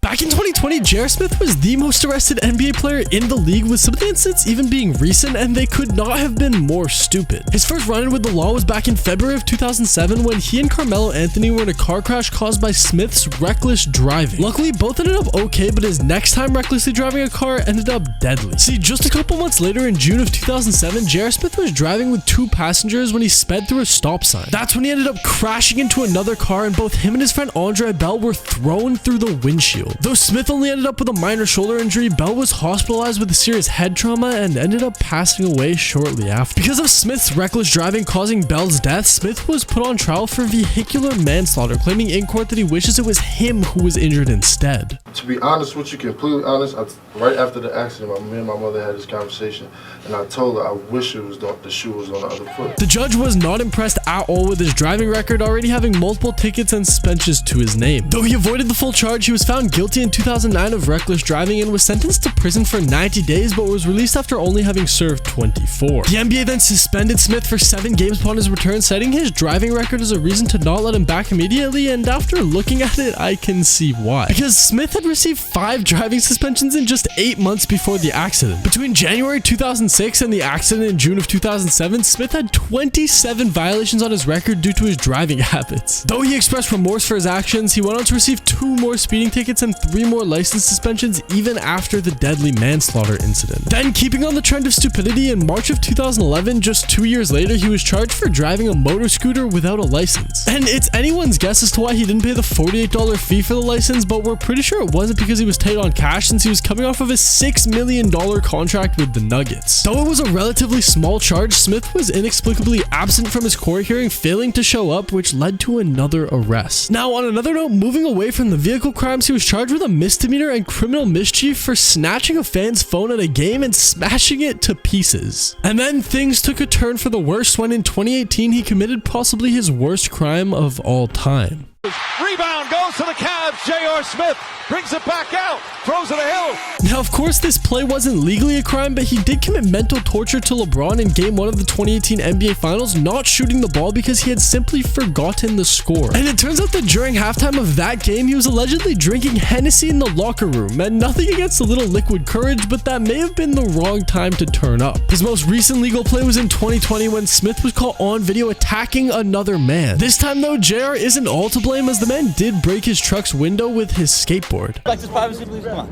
Back in 2020, J.R. Smith was the most arrested NBA player in the league, with some of the incidents even being recent, and they could not have been more stupid. His first run-in with the law was back in February of 2007 when he and Carmelo Anthony were in a car crash caused by Smith's reckless driving. Luckily, both ended up okay, but his next time recklessly driving a car ended up deadly. See, just a couple months later in June of 2007, J.R. Smith was driving with 2 passengers when he sped through a stop sign. That's when he ended up crashing into another car, and both him and his friend Andre Bell were thrown through the windshield. Though Smith only ended up with a minor shoulder injury, Bell was hospitalized with a serious head trauma and ended up passing away shortly after. Because of Smith's reckless driving causing Bell's death, Smith was put on trial for vehicular manslaughter, claiming in court that he wishes it was him who was injured instead. To be honest with you, completely honest, right after the accident, me and my mother had this conversation, and I told her I wish it was the shoe was on the other foot. The judge was not impressed at all with his driving record, already having multiple tickets and suspensions to his name. Though he avoided the full charge, he was found guilty in 2009 of reckless driving and was sentenced to prison for 90 days, but was released after only having served 24. The NBA then suspended Smith for 7 games upon his return, citing his driving record as a reason to not let him back immediately, and after looking at it, I can see why. Because Smith had received 5 driving suspensions in just 8 months before the accident. Between January 2006 and the accident in June of 2007, Smith had 27 violations on his record due to his driving habits. Though he expressed remorse for his actions, he went on to receive 2 more speeding tickets and 3 more license suspensions even after the deadly manslaughter incident. Then, keeping on the trend of stupidity, in March of 2011, just 2 years later, he was charged for driving a motor scooter without a license. And it's anyone's guess as to why he didn't pay the $48 fee for the license, but we're pretty sure it wasn't because he was tight on cash, since he was coming off of a $6 million contract with the Nuggets. Though it was a relatively small charge, Smith was inexplicably absent from his court hearing, failing to show up, which led to another arrest. Now, on another note, moving away from the vehicle crimes, he was charged with a misdemeanor and criminal mischief for snatching a fan's phone at a game and smashing it to pieces. And then things took a turn for the worse when in 2018 he committed possibly his worst crime of all time. Rebound goes to the Cavs. J.R. Smith brings it back out, throws it a hill. Now, of course, this play wasn't legally a crime, but he did commit mental torture to LeBron in Game 1 of the 2018 NBA Finals, not shooting the ball because he had simply forgotten the score. And it turns out that during halftime of that game, he was allegedly drinking Hennessy in the locker room, and nothing against a little liquid courage, but that may have been the wrong time to turn up. His most recent legal play was in 2020 when Smith was caught on video attacking another man. This time, though, JR isn't all to blame, as the man did break his truck's window with his skateboard. Lexus privacy, please, come on.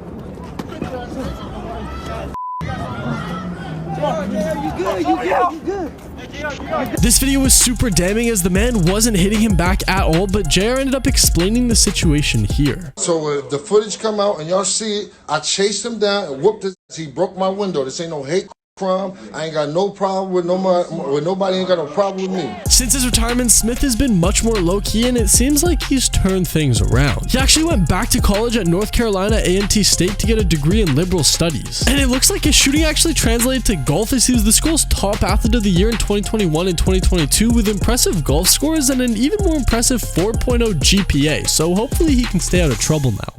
You good. This video was super damning as the man wasn't hitting him back at all, but JR ended up explaining the situation here. So if the footage come out and y'all see it, I chased him down and whooped his ass. He broke my window. This ain't no hate crime. I ain't got no problem with nobody. Ain't got no problem with me. Since his retirement, Smith has been much more low-key, and it seems like he's turned things around. He actually went back to college at North Carolina A&T State to get a degree in liberal studies. And it looks like his shooting actually translated to golf, as he was the school's top athlete of the year in 2021 and 2022 with impressive golf scores and an even more impressive 4.0 GPA. So hopefully he can stay out of trouble now.